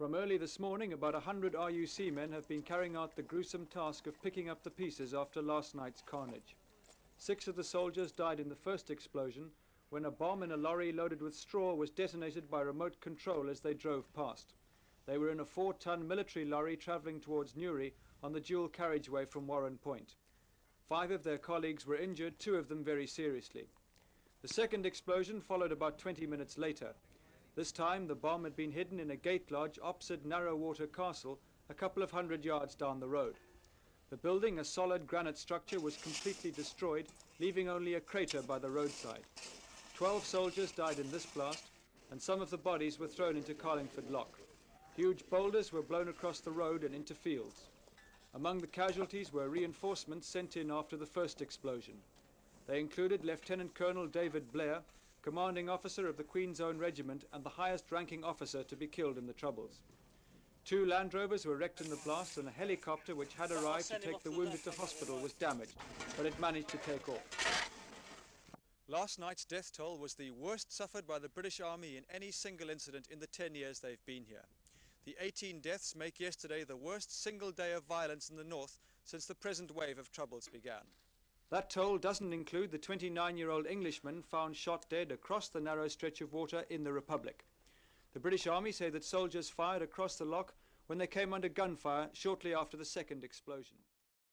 From early this morning, about 100 RUC men have been carrying out the gruesome task of picking up the pieces after last night's carnage. 6 of the soldiers died in the first explosion when a bomb in a lorry loaded with straw was detonated by remote control as they drove past. They were in a 4-ton military lorry travelling towards Newry on the dual carriageway from Warrenpoint. 5 of their colleagues were injured, 2 of them very seriously. The second explosion followed about 20 minutes later. This time the bomb had been hidden in a gate lodge opposite Narrowwater Castle, a couple of 100 yards down the road. The building, a solid granite structure, was completely destroyed, leaving only a crater by the roadside. 12 soldiers died in this blast, and some of the bodies were thrown into Carlingford Loch. Huge boulders were blown across the road and into fields. Among the casualties were reinforcements sent in after the first explosion. They included Lieutenant Colonel David Blair, commanding officer of the Queen's Own Regiment and the highest ranking officer to be killed in the Troubles. 2 Land Rovers were wrecked in the blast, and a helicopter which had arrived to take the wounded to hospital was damaged, but it managed to take off. Last night's death toll was the worst suffered by the British Army in any single incident in the 10 years they've been here. The 18 deaths make yesterday the worst single day of violence in the north since the present wave of Troubles began. That toll doesn't include the 29-year-old Englishman found shot dead across the narrow stretch of water in the Republic. The British Army say that soldiers fired across the loch when they came under gunfire shortly after the second explosion.